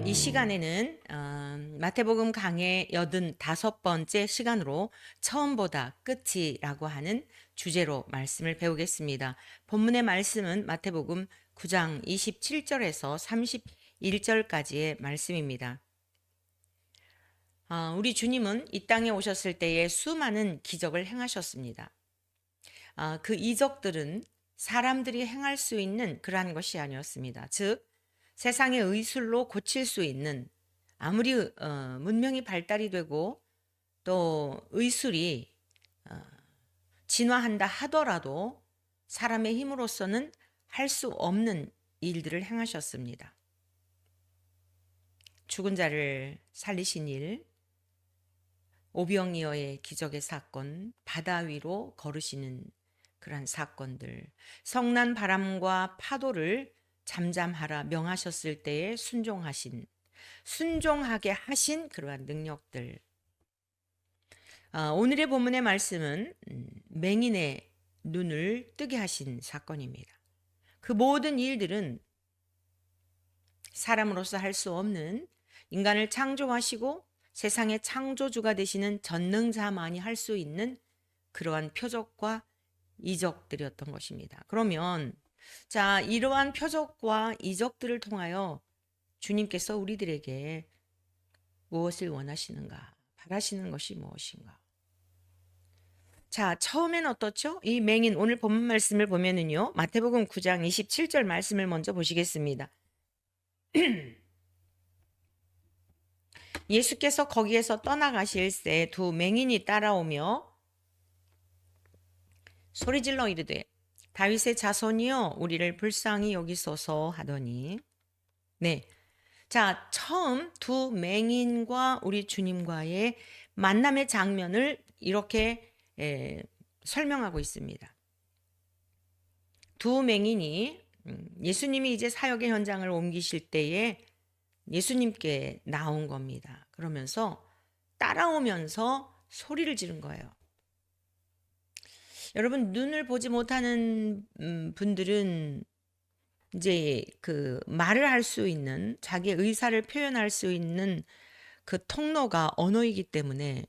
오늘 이 시간에는 마태복음 강의 85번째 시간으로 처음보다 끝이라고 하는 주제로 말씀을 배우겠습니다. 본문의 말씀은 마태복음 9장 27절에서 31절까지의 말씀입니다. 우리 주님은 이 땅에 오셨을 때에 수많은 기적을 행하셨습니다. 그 이적들은 사람들이 행할 수 있는 그러한 것이 아니었습니다. 즉 세상의 의술로 고칠 수 있는, 아무리 문명이 발달이 되고 또 의술이 진화한다 하더라도 사람의 힘으로서는 할 수 없는 일들을 행하셨습니다. 죽은 자를 살리신 일, 오병이어의 기적의 사건, 바다 위로 걸으시는 그러한 사건들, 성난 바람과 파도를 잠잠하라 명하셨을 때에 순종하게 하신 그러한 능력들. 오늘의 본문의 말씀은 맹인의 눈을 뜨게 하신 사건입니다. 그 모든 일들은 사람으로서 할 수 없는, 인간을 창조하시고 세상의 창조주가 되시는 전능자만이 할 수 있는 그러한 표적과 이적들이었던 것입니다. 그러면 자, 이러한 표적과 이적들을 통하여 주님께서 우리들에게 무엇을 원하시는가, 바라시는 것이 무엇인가? 자, 처음엔 어떻죠? 이 맹인, 오늘 본문 말씀을 보면은요, 마태복음 9장 27절 말씀을 먼저 보시겠습니다. 예수께서 거기에서 떠나가실새 두 맹인이 따라오며 소리질러 이르되 다윗의 자손이여 우리를 불쌍히 여기소서 하더니, 네, 자, 처음 두 맹인과 우리 주님과의 만남의 장면을 이렇게 설명하고 있습니다. 두 맹인이 예수님이 이제 사역의 현장을 옮기실 때에 예수님께 나온 겁니다. 그러면서 따라오면서 소리를 지른 거예요. 여러분, 눈을 보지 못하는 분들은 이제 그 말을 할 수 있는, 자기의 의사를 표현할 수 있는 그 통로가 언어이기 때문에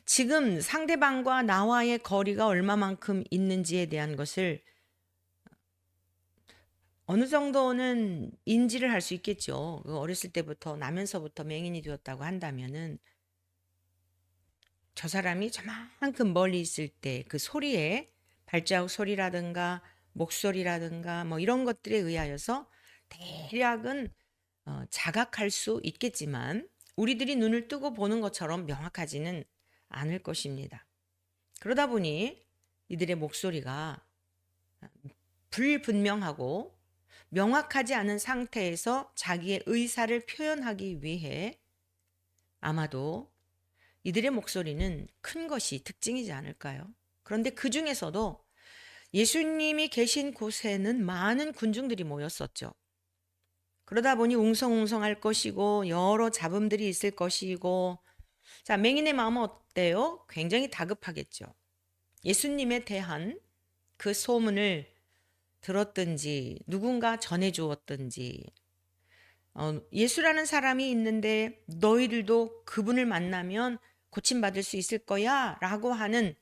지금 상대방과 나와의 거리가 얼마만큼 있는지에 대한 것을 어느 정도는 인지를 할 수 있겠죠. 어렸을 때부터 나면서부터 맹인이 되었다고 한다면은 저 사람이 저만큼 멀리 있을 때 그 소리에, 발자국 소리라든가 목소리라든가 뭐 이런 것들에 의하여서 대략은 자각할 수 있겠지만 우리들이 눈을 뜨고 보는 것처럼 명확하지는 않을 것입니다. 그러다 보니 이들의 목소리가 불분명하고 명확하지 않은 상태에서 자기의 의사를 표현하기 위해 아마도 이들의 목소리는 큰 것이 특징이지 않을까요? 그런데 그 중에서도 예수님이 계신 곳에는 많은 군중들이 모였었죠. 그러다 보니 웅성웅성할 것이고 여러 잡음들이 있을 것이고, 자, 맹인의 마음은 어때요? 굉장히 다급하겠죠. 예수님에 대한 그 소문을 들었든지 누군가 전해주었든지, 예수라는 사람이 있는데 너희들도 그분을 만나면 고침받을 수 있을 거야 라고 하는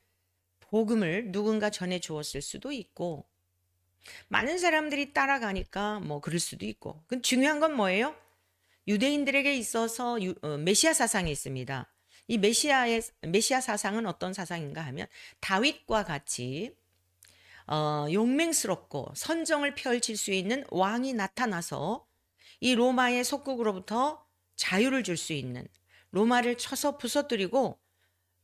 복음을 누군가 전해주었을 수도 있고, 많은 사람들이 따라가니까 뭐 그럴 수도 있고. 그 중요한 건 뭐예요? 유대인들에게 있어서 메시아 사상이 있습니다. 이 메시아 사상은 어떤 사상인가 하면 다윗과 같이 용맹스럽고 선정을 펼칠 수 있는 왕이 나타나서 이 로마의 속국으로부터 자유를 줄 수 있는, 로마를 쳐서 부서뜨리고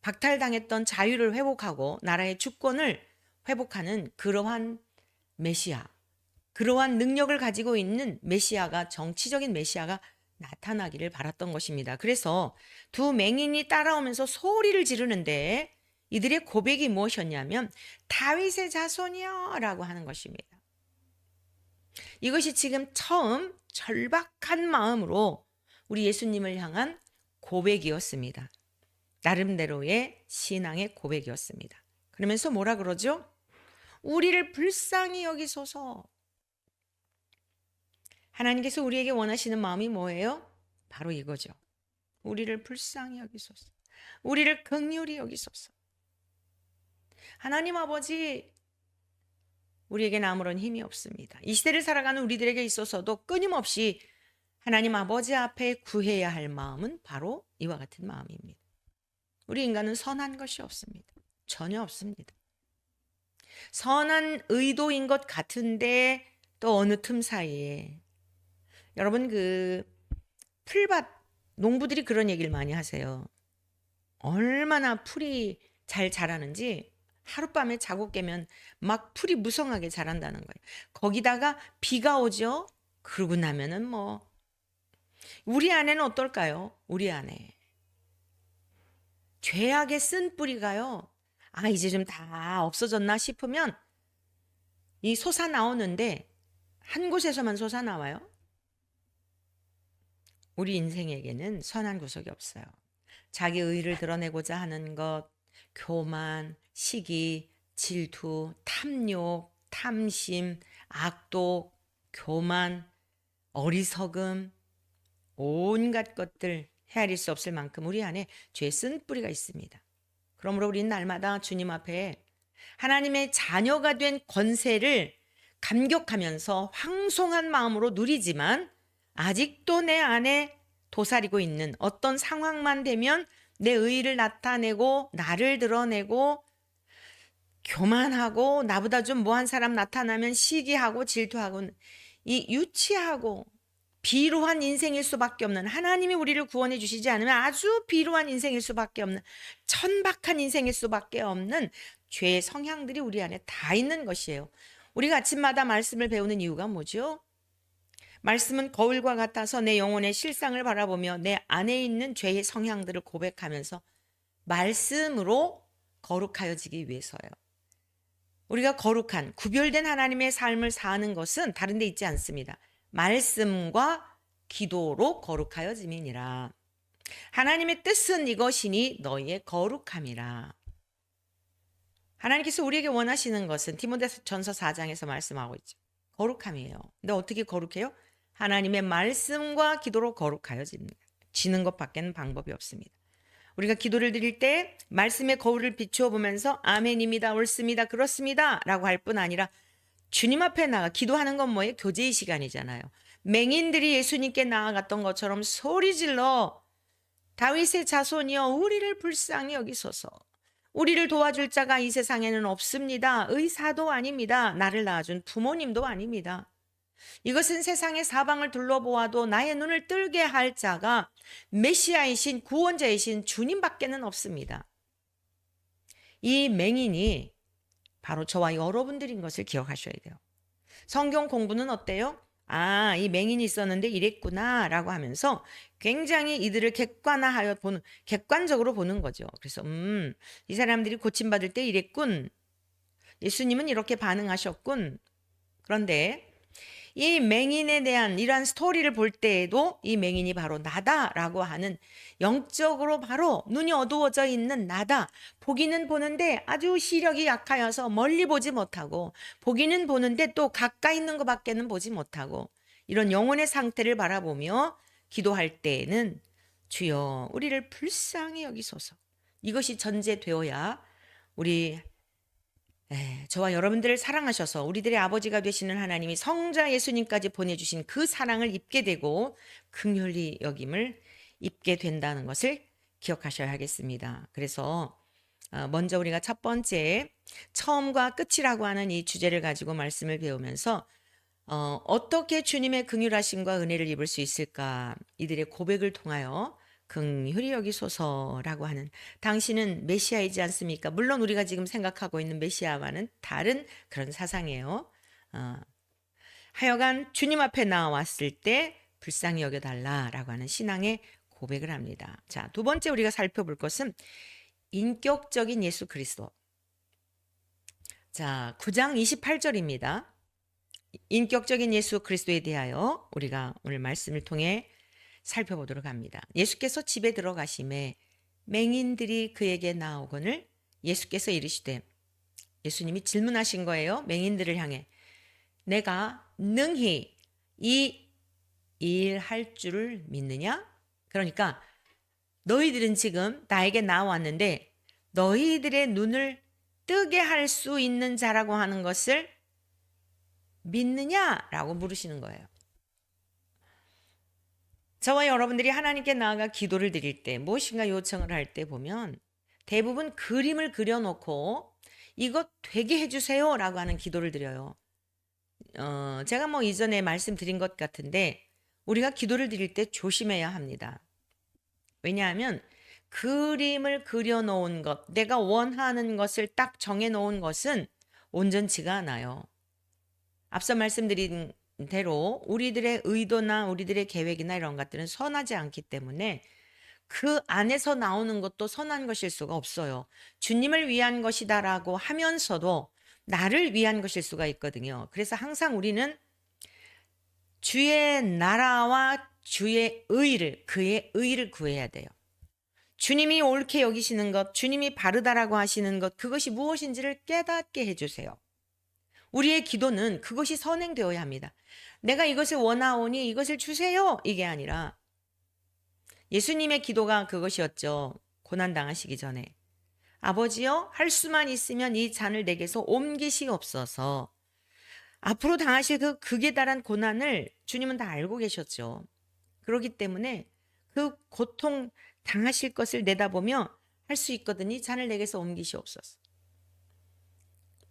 박탈당했던 자유를 회복하고 나라의 주권을 회복하는 그러한 메시아, 그러한 능력을 가지고 있는 메시아가, 정치적인 메시아가 나타나기를 바랐던 것입니다. 그래서 두 맹인이 따라오면서 소리를 지르는데 이들의 고백이 무엇이었냐면 다윗의 자손이여 라고 하는 것입니다. 이것이 지금 처음 절박한 마음으로 우리 예수님을 향한 고백이었습니다. 나름대로의 신앙의 고백이었습니다. 그러면서 뭐라 그러죠? 우리를 불쌍히 여기소서. 하나님께서 우리에게 원하시는 마음이 뭐예요? 바로 이거죠. 우리를 불쌍히 여기소서. 우리를 긍휼히 여기소서. 하나님 아버지, 우리에게는 아무런 힘이 없습니다. 이 시대를 살아가는 우리들에게 있어서도 끊임없이 하나님 아버지 앞에 구해야 할 마음은 바로 이와 같은 마음입니다. 우리 인간은 선한 것이 없습니다. 전혀 없습니다. 선한 의도인 것 같은데 또 어느 틈 사이에 여러분 그 풀밭 농부들이 그런 얘기를 많이 하세요. 얼마나 풀이 잘 자라는지 하룻밤에 자고 깨면 막 풀이 무성하게 자란다는 거예요. 거기다가 비가 오죠. 그러고 나면은 뭐 우리 안에는 어떨까요? 우리 안에 죄악의 쓴 뿌리가요. 아, 이제 좀 다 없어졌나 싶으면 이 솟아 나오는데 한 곳에서만 솟아 나와요. 우리 인생에게는 선한 구석이 없어요. 자기 의를 드러내고자 하는 것, 교만, 시기, 질투, 탐욕, 탐심, 악독, 교만, 어리석음, 온갖 것들 헤아릴 수 없을 만큼 우리 안에 죄의 쓴 뿌리가 있습니다. 그러므로 우리는 날마다 주님 앞에 하나님의 자녀가 된 권세를 감격하면서 황송한 마음으로 누리지만 아직도 내 안에 도사리고 있는 어떤 상황만 되면 내 의의를 나타내고 나를 드러내고 교만하고 나보다 좀 뭐한 사람 나타나면 시기하고 질투하고 이 유치하고 비루한 인생일 수밖에 없는, 하나님이 우리를 구원해 주시지 않으면 아주 비루한 인생일 수밖에 없는, 천박한 인생일 수밖에 없는 죄의 성향들이 우리 안에 다 있는 것이에요. 우리가 아침마다 말씀을 배우는 이유가 뭐죠? 말씀은 거울과 같아서 내 영혼의 실상을 바라보며 내 안에 있는 죄의 성향들을 고백하면서 말씀으로 거룩하여지기 위해서요. 우리가 거룩한 구별된 하나님의 삶을 사는 것은 다른 데 있지 않습니다. 말씀과 기도로 거룩하여짐이니라. 하나님의 뜻은 이것이니 너희의 거룩함이라. 하나님께서 우리에게 원하시는 것은 디모데전서 4장에서 말씀하고 있죠. 거룩함이에요. 근데 어떻게 거룩해요? 하나님의 말씀과 기도로 거룩하여지는 것밖에는 방법이 없습니다. 우리가 기도를 드릴 때 말씀의 거울을 비추어 보면서 아멘입니다, 옳습니다, 그렇습니다 라고 할 뿐 아니라 주님 앞에 나가 기도하는 건 뭐예요? 교제의 시간이잖아요. 맹인들이 예수님께 나아갔던 것처럼 소리질러 다윗의 자손이여 우리를 불쌍히 여기소서. 우리를 도와줄 자가 이 세상에는 없습니다. 의사도 아닙니다. 나를 낳아준 부모님도 아닙니다. 이것은 세상의 사방을 둘러보아도 나의 눈을 뜰게 할 자가 메시아이신 구원자이신 주님밖에는 없습니다. 이 맹인이 바로 저와 여러분들인 것을 기억하셔야 돼요. 성경 공부는 어때요? 아, 이 맹인이 있었는데 이랬구나 라고 하면서 굉장히 이들을 객관적으로 보는 거죠. 그래서 이 사람들이 고침받을 때 이랬군. 예수님은 이렇게 반응하셨군. 그런데 이 맹인에 대한 이러한 스토리를 볼 때에도 이 맹인이 바로 나다라고 하는, 영적으로 바로 눈이 어두워져 있는 나다. 보기는 보는데 아주 시력이 약하여서 멀리 보지 못하고, 보기는 보는데 또 가까이 있는 것밖에는 보지 못하고, 이런 영혼의 상태를 바라보며 기도할 때에는 주여 우리를 불쌍히 여기소서. 이것이 전제되어야 우리 저와 여러분들을 사랑하셔서 우리들의 아버지가 되시는 하나님이 성자 예수님까지 보내주신 그 사랑을 입게 되고 긍휼히 여김을 입게 된다는 것을 기억하셔야 하겠습니다. 그래서 먼저 우리가 첫 번째 처음과 끝이라고 하는 이 주제를 가지고 말씀을 배우면서 어떻게 주님의 긍휼하심과 은혜를 입을 수 있을까, 이들의 고백을 통하여 긍휼히 여기소서라고 하는, 당신은 메시아이지 않습니까? 물론 우리가 지금 생각하고 있는 메시아와는 다른 그런 사상이에요. 하여간 주님 앞에 나왔을 때 불쌍히 여겨달라라고 하는 신앙의 고백을 합니다. 자, 두 번째 우리가 살펴볼 것은 인격적인 예수 그리스도. 자, 9장 28절입니다. 인격적인 예수 그리스도에 대하여 우리가 오늘 말씀을 통해 살펴보도록 합니다. 예수께서 집에 들어가심에 맹인들이 그에게 나오거늘 예수께서 이르시되, 예수님이 질문하신 거예요. 맹인들을 향해 내가 능히 이 일할 줄을 믿느냐? 그러니까 너희들은 지금 나에게 나왔는데 너희들의 눈을 뜨게 할 수 있는 자라고 하는 것을 믿느냐라고 물으시는 거예요. 저와 여러분들이 하나님께 나아가 기도를 드릴 때 무엇인가 요청을 할 때 보면 대부분 그림을 그려놓고 이것 되게 해주세요라고 하는 기도를 드려요. 제가 뭐 이전에 말씀드린 것 같은데 우리가 기도를 드릴 때 조심해야 합니다. 왜냐하면 그림을 그려놓은 것, 내가 원하는 것을 딱 정해놓은 것은 온전치가 않아요. 앞서 말씀드린 대로 우리들의 의도나 우리들의 계획이나 이런 것들은 선하지 않기 때문에 그 안에서 나오는 것도 선한 것일 수가 없어요. 주님을 위한 것이다라고 하면서도 나를 위한 것일 수가 있거든요. 그래서 항상 우리는 주의 나라와 주의 의를, 그의 의를 구해야 돼요. 주님이 옳게 여기시는 것, 주님이 바르다라고 하시는 것, 그것이 무엇인지를 깨닫게 해주세요. 우리의 기도는 그것이 선행되어야 합니다. 내가 이것을 원하오니 이것을 주세요. 이게 아니라 예수님의 기도가 그것이었죠. 고난당하시기 전에. 아버지여, 할 수만 있으면 이 잔을 내게서 옮기시옵소서. 앞으로 당하실 그 극에 달한 고난을 주님은 다 알고 계셨죠. 그렇기 때문에 그 고통 당하실 것을 내다보며 할 수 있거든 이 잔을 내게서 옮기시옵소서.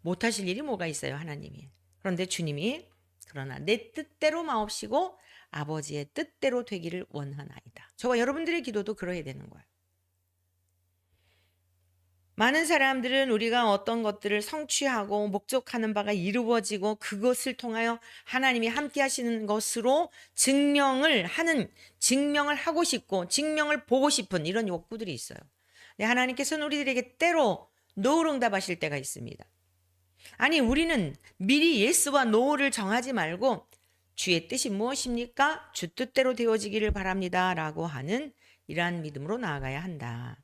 못하실 일이 뭐가 있어요, 하나님이. 그런데 주님이 그러나 내 뜻대로 마옵시고 아버지의 뜻대로 되기를 원하나이다. 저와 여러분들의 기도도 그러해야 되는 거예요. 많은 사람들은 우리가 어떤 것들을 성취하고 목적하는 바가 이루어지고 그것을 통하여 하나님이 함께 하시는 것으로 증명을 하고 싶고 증명을 보고 싶은 이런 욕구들이 있어요. 하나님께서는 우리들에게 때로 노응답하실 때가 있습니다. 아니, 우리는 미리 예스와 노를 정하지 말고 주의 뜻이 무엇입니까? 주 뜻대로 되어지기를 바랍니다 라고 하는 이러한 믿음으로 나아가야 한다.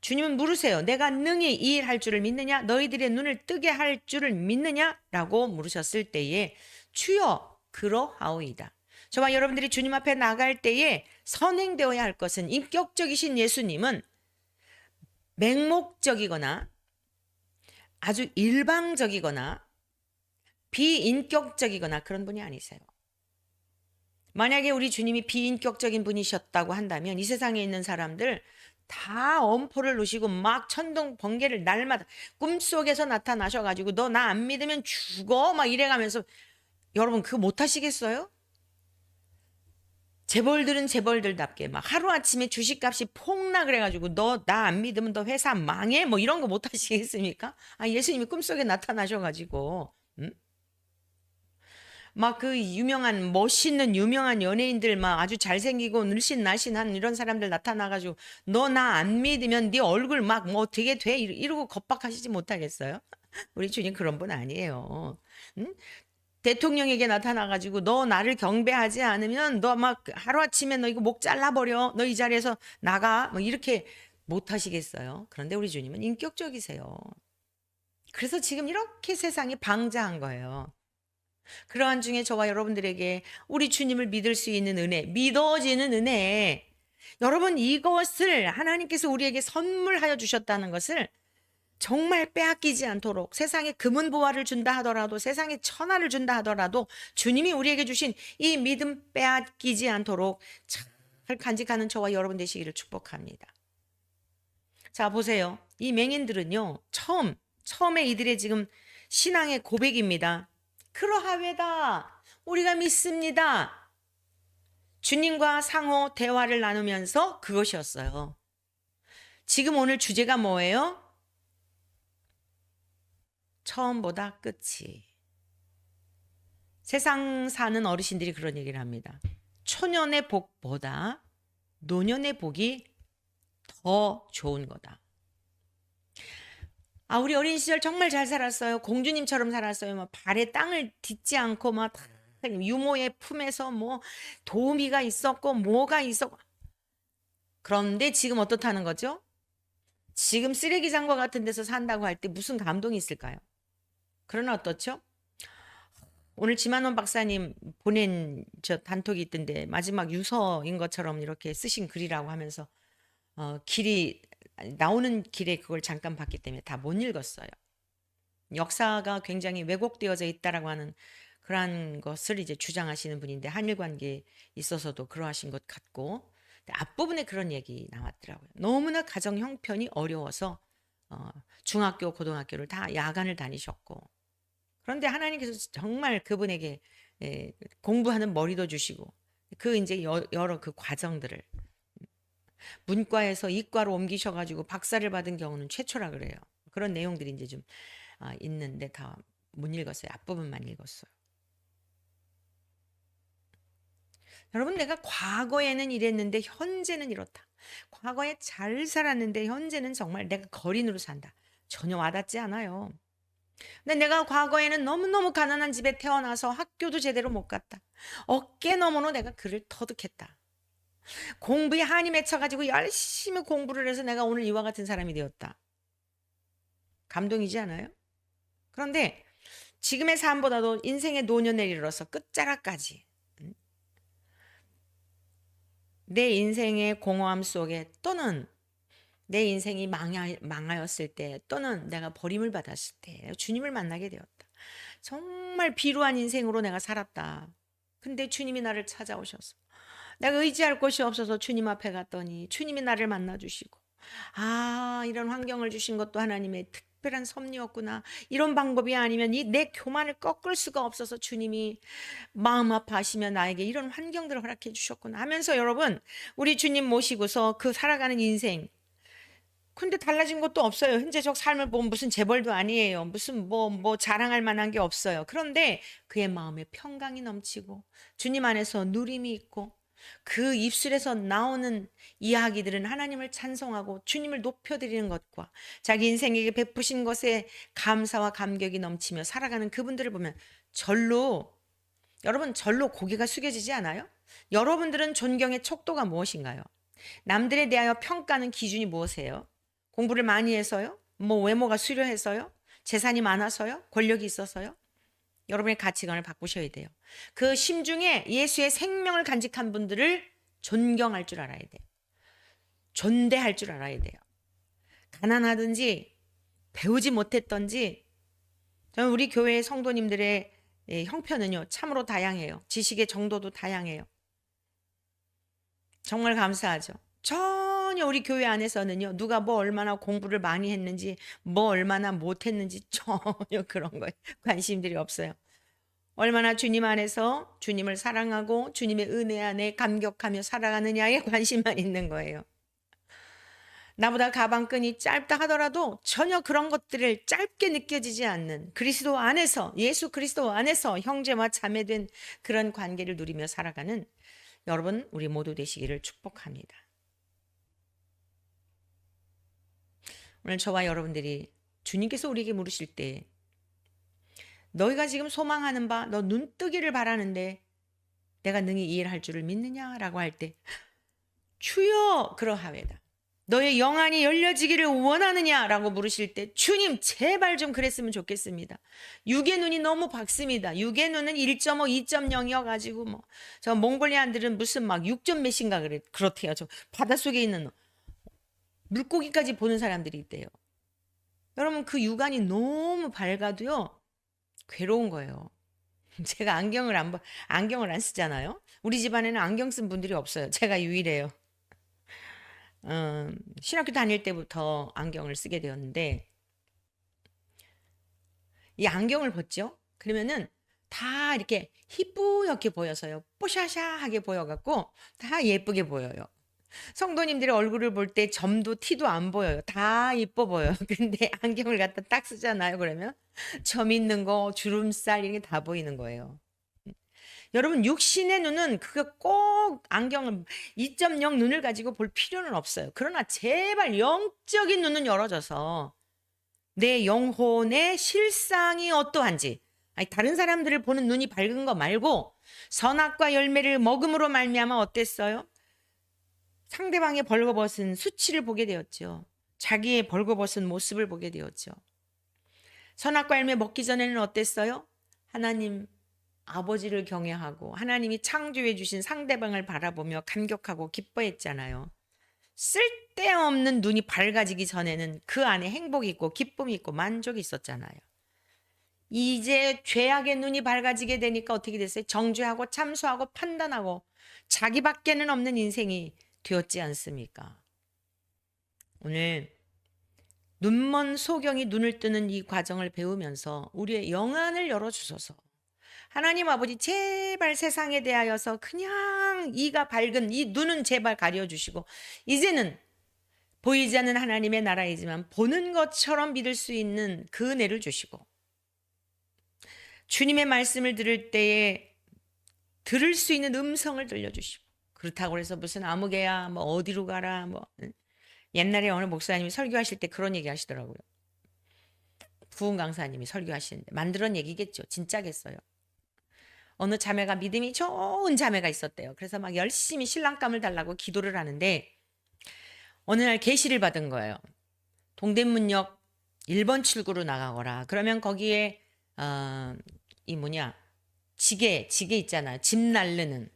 주님은 물으세요. 내가 능히 이 일 할 줄을 믿느냐? 너희들의 눈을 뜨게 할 줄을 믿느냐? 라고 물으셨을 때에 주여 그러하오이다. 저와 여러분들이 주님 앞에 나갈 때에 선행되어야 할 것은 인격적이신 예수님은 맹목적이거나 아주 일방적이거나 비인격적이거나 그런 분이 아니세요. 만약에 우리 주님이 비인격적인 분이셨다고 한다면 이 세상에 있는 사람들 다 엄포를 놓으시고 막 천둥 번개를 날마다 꿈속에서 나타나셔가지고 너 나 안 믿으면 죽어 막 이래가면서 여러분 그거 못하시겠어요? 재벌들은 재벌들답게 막 하루아침에 주식값이 폭락을 해가지고 너 나 안 믿으면 너 회사 망해 뭐 이런 거 못하시겠습니까? 예수님이 꿈속에 나타나셔가지고 막 그 유명한 멋있는 유명한 연예인들 막 아주 잘생기고 늘씬날씬한 이런 사람들 나타나가지고 너 나 안 믿으면 네 얼굴 막 뭐 되게 돼 이러고 겁박하시지 못하겠어요? 우리 주님 그런 분 아니에요. 응? 대통령에게 나타나가지고 너 나를 경배하지 않으면 너 막 하루아침에 너 이거 목 잘라버려 너 이 자리에서 나가 뭐 이렇게 못하시겠어요? 그런데 우리 주님은 인격적이세요. 그래서 지금 이렇게 세상이 방자한 거예요. 그러한 중에 저와 여러분들에게 우리 주님을 믿을 수 있는 은혜, 믿어지는 은혜. 여러분 이것을 하나님께서 우리에게 선물하여 주셨다는 것을 정말 빼앗기지 않도록 세상에 금은보화를 준다 하더라도 세상에 천하를 준다 하더라도 주님이 우리에게 주신 이 믿음 빼앗기지 않도록 잘 간직하는 저와 여러분 되시기를 축복합니다. 자 보세요. 이 맹인들은요. 처음에 이들의 지금 신앙의 고백입니다. 그러하외다. 우리가 믿습니다. 주님과 상호 대화를 나누면서 그것이었어요. 지금 오늘 주제가 뭐예요? 처음보다 끝이. 세상 사는 어르신들이 그런 얘기를 합니다. 초년의 복보다 노년의 복이 더 좋은 거다. 우리 어린 시절 정말 잘 살았어요. 공주님처럼 살았어요. 막 발에 땅을 딛지 않고 막 유모의 품에서 뭐 도우미가 있었고 뭐가 있었고. 그런데 지금 어떻다는 거죠? 지금 쓰레기장과 같은 데서 산다고 할 때 무슨 감동이 있을까요? 그러나 어떻죠? 오늘 지만원 박사님 보낸 저 단톡이 있던데 마지막 유서인 것처럼 이렇게 쓰신 글이라고 하면서 길이 나오는 길에 그걸 잠깐 봤기 때문에 다 못 읽었어요. 역사가 굉장히 왜곡되어져 있다라고 하는 그러한 것을 이제 주장하시는 분인데 한일 관계에 있어서도 그러하신 것 같고 앞부분에 그런 얘기 나왔더라고요. 너무나 가정 형편이 어려워서 중학교, 고등학교를 다 야간을 다니셨고 그런데 하나님께서 정말 그분에게 공부하는 머리도 주시고 그 이제 여러 그 과정들을 문과에서 이과로 옮기셔가지고 박사를 받은 경우는 최초라 그래요. 그런 내용들이 이제 좀 있는데 다 못 읽었어요. 앞부분만 읽었어요. 여러분, 내가 과거에는 이랬는데 현재는 이렇다. 과거에 잘 살았는데 현재는 정말 내가 거린으로 산다. 전혀 와닿지 않아요. 근데 내가 과거에는 너무너무 가난한 집에 태어나서 학교도 제대로 못 갔다. 어깨 너머로 내가 글을 터득했다. 공부에 한이 맺혀가지고 열심히 공부를 해서 내가 오늘 이와 같은 사람이 되었다. 감동이지 않아요? 그런데 지금의 삶보다도 인생의 노년에 이르러서 끝자락까지 내 인생의 공허함 속에 또는 내 인생이 망하였을 때 또는 내가 버림을 받았을 때 주님을 만나게 되었다. 정말 비루한 인생으로 내가 살았다. 근데 주님이 나를 찾아오셔서 내가 의지할 곳이 없어서 주님 앞에 갔더니 주님이 나를 만나주시고 이런 환경을 주신 것도 하나님의 특별한 섭리였구나. 이런 방법이 아니면 이 내 교만을 꺾을 수가 없어서 주님이 마음 아파하시며 나에게 이런 환경들을 허락해 주셨구나 하면서 여러분 우리 주님 모시고서 그 살아가는 인생 근데 달라진 것도 없어요. 현재적 삶을 보면 무슨 재벌도 아니에요. 무슨 뭐 자랑할 만한 게 없어요. 그런데 그의 마음에 평강이 넘치고 주님 안에서 누림이 있고 그 입술에서 나오는 이야기들은 하나님을 찬송하고 주님을 높여드리는 것과 자기 인생에게 베푸신 것에 감사와 감격이 넘치며 살아가는 그분들을 보면 여러분 절로 고개가 숙여지지 않아요? 여러분들은 존경의 척도가 무엇인가요? 남들에 대하여 평가하는 기준이 무엇이에요? 공부를 많이 해서요? 뭐 외모가 수려해서요? 재산이 많아서요? 권력이 있어서요? 여러분의 가치관을 바꾸셔야 돼요. 그 심중에 예수의 생명을 간직한 분들을 존경할 줄 알아야 돼요. 존대할 줄 알아야 돼요. 가난하든지 배우지 못했던지 저는 우리 교회의 성도님들의 형편은요 참으로 다양해요. 지식의 정도도 다양해요. 정말 감사하죠. 전혀 우리 교회 안에서는요 누가 뭐 얼마나 공부를 많이 했는지 뭐 얼마나 못했는지 전혀 그런 거에 관심들이 없어요. 얼마나 주님 안에서 주님을 사랑하고 주님의 은혜 안에 감격하며 살아가느냐에 관심만 있는 거예요. 나보다 가방끈이 짧다 하더라도 전혀 그런 것들을 짧게 느껴지지 않는 그리스도 안에서 예수 그리스도 안에서 형제와 자매된 그런 관계를 누리며 살아가는 여러분 우리 모두 되시기를 축복합니다. 오늘 저와 여러분들이 주님께서 우리에게 물으실 때 너희가 지금 소망하는 바 너 눈뜨기를 바라는데 내가 능히 이해할 줄을 믿느냐라고 할 때 주여 그러하외다. 너의 영안이 열려지기를 원하느냐라고 물으실 때 주님 제발 좀 그랬으면 좋겠습니다. 육의 눈이 너무 밝습니다. 육의 눈은 1.5, 2.0이어가지고 저 몽골리안들은 무슨 막 6점 몇인가 그렇대요. 저 바닷속에 있는 물고기까지 보는 사람들이 있대요. 여러분 그 육안이 너무 밝아도요 괴로운 거예요. 제가 안경을 안 쓰잖아요. 우리 집안에는 안경 쓴 분들이 없어요. 제가 유일해요. 신학교 다닐 때부터 안경을 쓰게 되었는데 이 안경을 벗죠. 그러면은 다 이렇게 희뿌옇게 보여서요. 뽀샤샤하게 보여갖고 다 예쁘게 보여요. 성도님들의 얼굴을 볼 때 점도 티도 안 보여요. 다 이뻐 보여요. 근데 안경을 갖다 딱 쓰잖아요. 그러면 점 있는 거, 주름살 이런 게 다 보이는 거예요. 여러분 육신의 눈은 그거 꼭 안경을 2.0 눈을 가지고 볼 필요는 없어요. 그러나 제발 영적인 눈은 열어져서 내 영혼의 실상이 어떠한지 아니 다른 사람들을 보는 눈이 밝은 거 말고 선악과 열매를 먹음으로 말미암아 어땠어요? 상대방의 벌거벗은 수치를 보게 되었죠. 자기의 벌거벗은 모습을 보게 되었죠. 선악과 열매 먹기 전에는 어땠어요? 하나님 아버지를 경외하고 하나님이 창조해 주신 상대방을 바라보며 감격하고 기뻐했잖아요. 쓸데없는 눈이 밝아지기 전에는 그 안에 행복이 있고 기쁨이 있고 만족이 있었잖아요. 이제 죄악의 눈이 밝아지게 되니까 어떻게 됐어요? 정죄하고 참소하고 판단하고 자기밖에는 없는 인생이 되었지 않습니까? 오늘 눈먼 소경이 눈을 뜨는 이 과정을 배우면서 우리의 영안을 열어주소서. 하나님 아버지 제발 세상에 대하여서 그냥 이가 밝은 이 눈은 제발 가려주시고 이제는 보이지 않는 하나님의 나라이지만 보는 것처럼 믿을 수 있는 그 은혜를 주시고 주님의 말씀을 들을 때에 들을 수 있는 음성을 들려주시고 그렇다고 해서 무슨 아무개야 뭐 어디로 가라 뭐 옛날에 어느 목사님이 설교하실 때 그런 얘기 하시더라고요. 부흥 강사님이 설교하시는데 만들어낸 얘기겠죠. 진짜겠어요. 어느 자매가 믿음이 좋은 자매가 있었대요. 그래서 막 열심히 신랑감을 달라고 기도를 하는데 어느 날 계시를 받은 거예요. 동대문역 1번 출구로 나가거라. 그러면 거기에 이 뭐냐 지게 있잖아요. 짐 날르는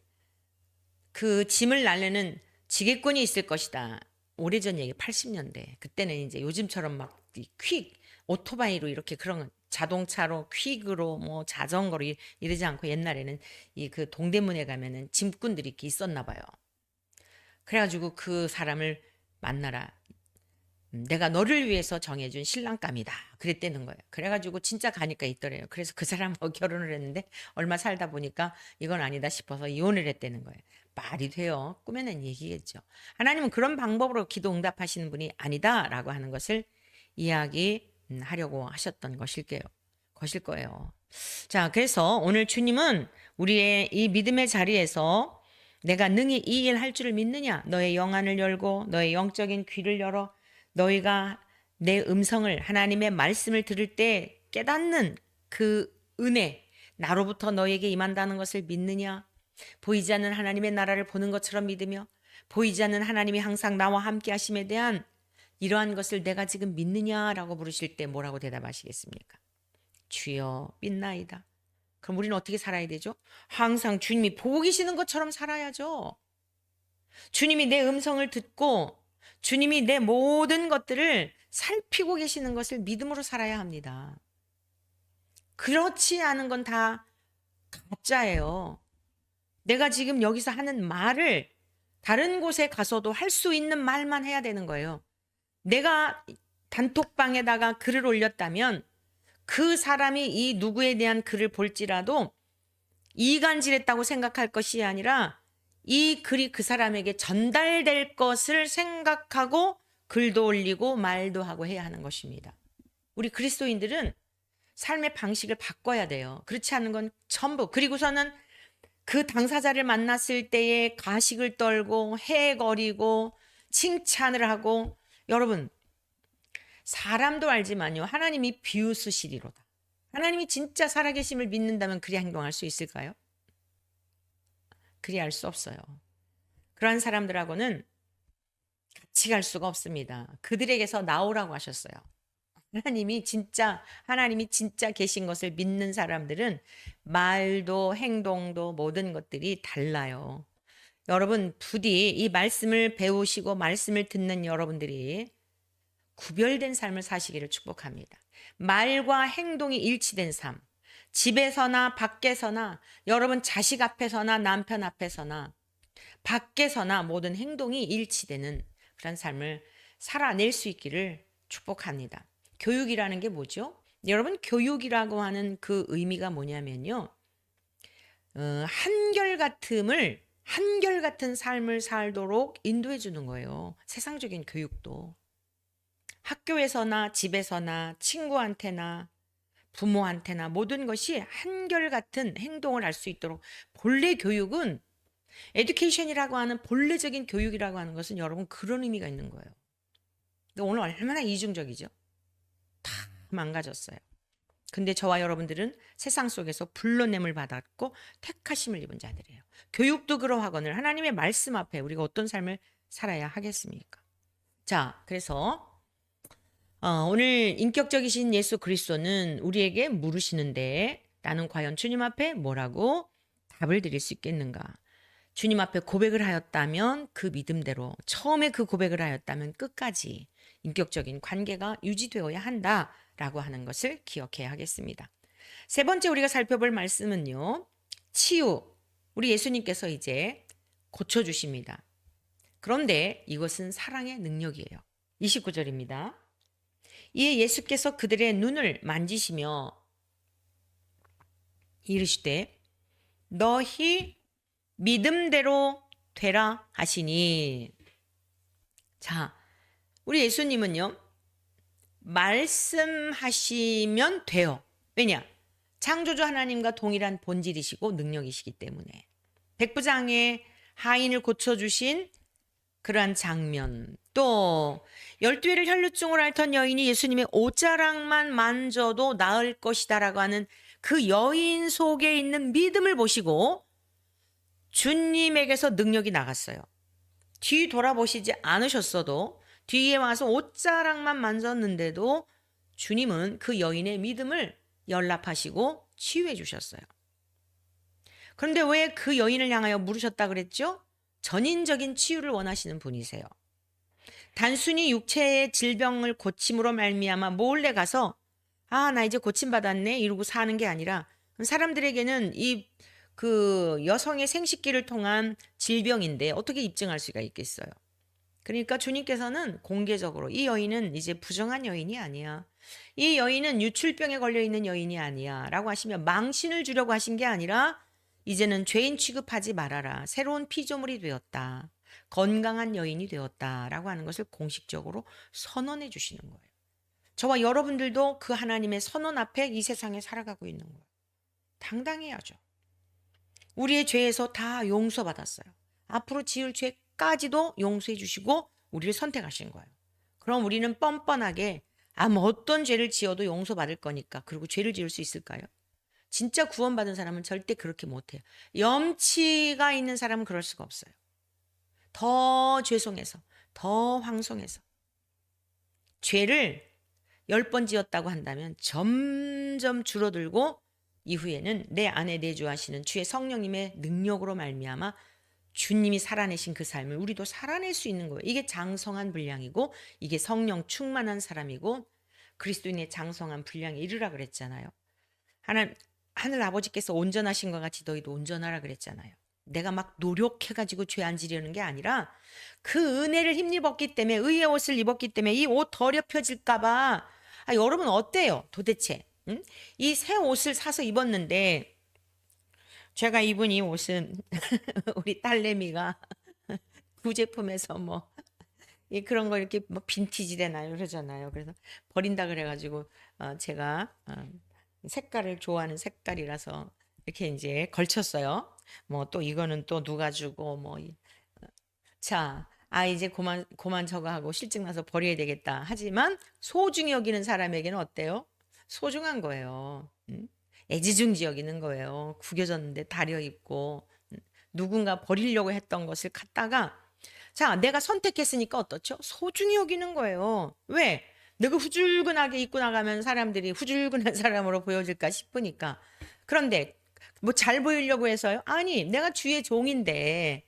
그 짐을 날르는 지게꾼이 있을 것이다. 오래전 얘기 80년대. 그때는 이제 요즘처럼 막 퀵 오토바이로 이렇게 그런 자동차로 퀵으로 뭐 자전거로 이러지 않고 옛날에는 이 그 동대문에 가면은 짐꾼들이 이렇게 있었나 봐요. 그래가지고 그 사람을 만나라. 내가 너를 위해서 정해준 신랑감이다. 그랬다는 거예요. 그래가지고 진짜 가니까 있더래요. 그래서 그 사람하고 결혼을 했는데 얼마 살다 보니까 이건 아니다 싶어서 이혼을 했다는 거예요. 말이 돼요. 꾸며낸 얘기겠죠. 하나님은 그런 방법으로 기도 응답하시는 분이 아니다라고 하는 것을 이야기하려고 하셨던 것일 거예요. 자, 그래서 오늘 주님은 우리의 이 믿음의 자리에서 내가 능히 이 일 할 줄을 믿느냐? 너의 영안을 열고 너의 영적인 귀를 열어 너희가 내 음성을 하나님의 말씀을 들을 때 깨닫는 그 은혜 나로부터 너에게 임한다는 것을 믿느냐? 보이지 않는 하나님의 나라를 보는 것처럼 믿으며 보이지 않는 하나님이 항상 나와 함께 하심에 대한 이러한 것을 내가 지금 믿느냐라고 물으실 때 뭐라고 대답하시겠습니까? 주여 믿나이다. 그럼 우리는 어떻게 살아야 되죠? 항상 주님이 보고 계시는 것처럼 살아야죠. 주님이 내 음성을 듣고 주님이 내 모든 것들을 살피고 계시는 것을 믿음으로 살아야 합니다. 그렇지 않은 건 다 가짜예요. 내가 지금 여기서 하는 말을 다른 곳에 가서도 할 수 있는 말만 해야 되는 거예요. 내가 단톡방에다가 글을 올렸다면 그 사람이 이 누구에 대한 글을 볼지라도 이간질했다고 생각할 것이 아니라 이 글이 그 사람에게 전달될 것을 생각하고 글도 올리고 말도 하고 해야 하는 것입니다. 우리 그리스도인들은 삶의 방식을 바꿔야 돼요. 그렇지 않은 건 전부. 그리고서는 그 당사자를 만났을 때에 가식을 떨고 해거리고 칭찬을 하고 여러분 사람도 알지만요. 하나님이 비웃으시리로다. 하나님이 진짜 살아계심을 믿는다면 그리 행동할 수 있을까요? 그리 할 수 없어요. 그러한 사람들하고는 같이 갈 수가 없습니다. 그들에게서 나오라고 하셨어요. 하나님이 진짜 계신 것을 믿는 사람들은 말도 행동도 모든 것들이 달라요. 여러분 부디 이 말씀을 배우시고 말씀을 듣는 여러분들이 구별된 삶을 사시기를 축복합니다. 말과 행동이 일치된 삶. 집에서나 밖에서나 여러분 자식 앞에서나 남편 앞에서나 밖에서나 모든 행동이 일치되는 그런 삶을 살아낼 수 있기를 축복합니다. 교육이라는 게 뭐죠? 여러분 교육이라고 하는 그 의미가 뭐냐면요. 한결같은 삶을 살도록 인도해 주는 거예요. 세상적인 교육도. 학교에서나 집에서나 친구한테나 부모한테나 모든 것이 한결같은 행동을 할 수 있도록 본래 교육은 에듀케이션이라고 하는 본래적인 교육이라고 하는 것은 여러분 그런 의미가 있는 거예요. 근데 오늘 얼마나 이중적이죠? 다 망가졌어요. 근데 저와 여러분들은 세상 속에서 불러냄을 받았고 택하심을 입은 자들이에요. 교육도 그러하거늘 하나님의 말씀 앞에 우리가 어떤 삶을 살아야 하겠습니까? 자, 그래서 오늘 인격적이신 예수 그리스도는 우리에게 물으시는데 나는 과연 주님 앞에 뭐라고 답을 드릴 수 있겠는가? 주님 앞에 고백을 하였다면 그 믿음대로, 처음에 그 고백을 하였다면 끝까지 인격적인 관계가 유지되어야 한다라고 하는 것을 기억해야 하겠습니다. 세 번째 우리가 살펴볼 말씀은요. 치유. 우리 예수님께서 이제 고쳐주십니다. 그런데 이것은 사랑의 능력이에요. 29절입니다. 이에 예수께서 그들의 눈을 만지시며 이르시되 너희 믿음대로 되라 하시니. 자, 우리 예수님은요. 말씀하시면 돼요. 왜냐? 창조주 하나님과 동일한 본질이시고 능력이시기 때문에. 백부장의 하인을 고쳐주신 그러한 장면, 또 12회를 혈루증으로 앓던 여인이 예수님의 옷자락만 만져도 나을 것이다라고 하는 그 여인 속에 있는 믿음을 보시고 주님에게서 능력이 나갔어요. 뒤 돌아보시지 않으셨어도 뒤에 와서 옷자락만 만졌는데도 주님은 그 여인의 믿음을 연락하시고 치유해 주셨어요. 그런데 왜 그 여인을 향하여 물으셨다 그랬죠? 전인적인 치유를 원하시는 분이세요. 단순히 육체의 질병을 고침으로 말미암아 몰래 가서 나 이제 고침받았네 이러고 사는 게 아니라 사람들에게는 이 그 여성의 생식기를 통한 질병인데 어떻게 입증할 수가 있겠어요. 그러니까 주님께서는 공개적으로 이 여인은 이제 부정한 여인이 아니야. 이 여인은 유출병에 걸려있는 여인이 아니야 라고 하시며 망신을 주려고 하신 게 아니라 이제는 죄인 취급하지 말아라. 새로운 피조물이 되었다. 건강한 여인이 되었다라고 하는 것을 공식적으로 선언해 주시는 거예요. 저와 여러분들도 그 하나님의 선언 앞에 이 세상에 살아가고 있는 거예요. 당당해야죠. 우리의 죄에서 다 용서받았어요. 앞으로 지을 죄까지도 용서해 주시고 우리를 선택하신 거예요. 그럼 우리는 뻔뻔하게 어떤 죄를 지어도 용서받을 거니까 그리고 죄를 지을 수 있을까요? 진짜 구원받은 사람은 절대 그렇게 못해요. 염치가 있는 사람은 그럴 수가 없어요. 더 죄송해서, 더 황송해서. 죄를 10번 지었다고 한다면 점점 줄어들고 이후에는 내 안에 내주하시는 주의 성령님의 능력으로 말미암아 주님이 살아내신 그 삶을 우리도 살아낼 수 있는 거예요. 이게 장성한 분량이고 이게 성령 충만한 사람이고 그리스도인의 장성한 분량에 이르라 그랬잖아요. 하늘 아버지께서 온전하신 것 같이 너희도 온전하라 그랬잖아요. 내가 막 노력해가지고 죄 안 지려는 게 아니라 그 은혜를 힘입었기 때문에 의의 옷을 입었기 때문에 이 옷 더럽혀질까 봐. 여러분 어때요? 도대체 이 새 옷을 사서 입었는데 제가 입은 이 옷은 우리 딸내미가 구제품에서 뭐 그런 거 이렇게 뭐 빈티지 되나요 그러잖아요. 그래서 버린다 그래가지고 제가 색깔을 좋아하는 색깔이라서 이렇게 이제 걸쳤어요. 뭐 또 이거는 또 누가 주고 뭐. 자, 이제 그만 저거 하고 실증 나서 버려야 되겠다. 하지만 소중히 여기는 사람에게는 어때요? 소중한 거예요. 애지중지 여기는 거예요. 구겨졌는데 다려 입고 누군가 버리려고 했던 것을 갖다가 자, 내가 선택했으니까 어떻죠? 소중히 여기는 거예요. 왜? 내가 후줄근하게 입고 나가면 사람들이 후줄근한 사람으로 보여질까 싶으니까. 그런데 뭐 잘 보이려고 해서요? 아니, 내가 주의 종인데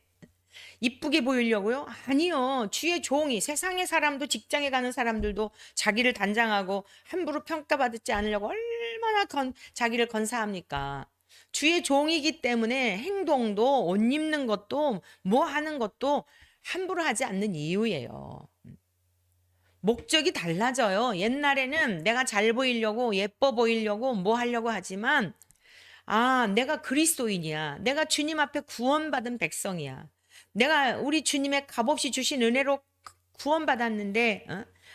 이쁘게 보이려고요? 아니요. 주의 종이 세상의 사람도 직장에 가는 사람들도 자기를 단장하고 함부로 평가받지 않으려고 얼마나 자기를 건사합니까? 주의 종이기 때문에 행동도 옷 입는 것도 뭐 하는 것도 함부로 하지 않는 이유예요. 목적이 달라져요. 옛날에는 내가 잘 보이려고 예뻐 보이려고 뭐 하려고 하지만 내가 그리스도인이야. 내가 주님 앞에 구원받은 백성이야. 내가 우리 주님의 값없이 주신 은혜로 구원받았는데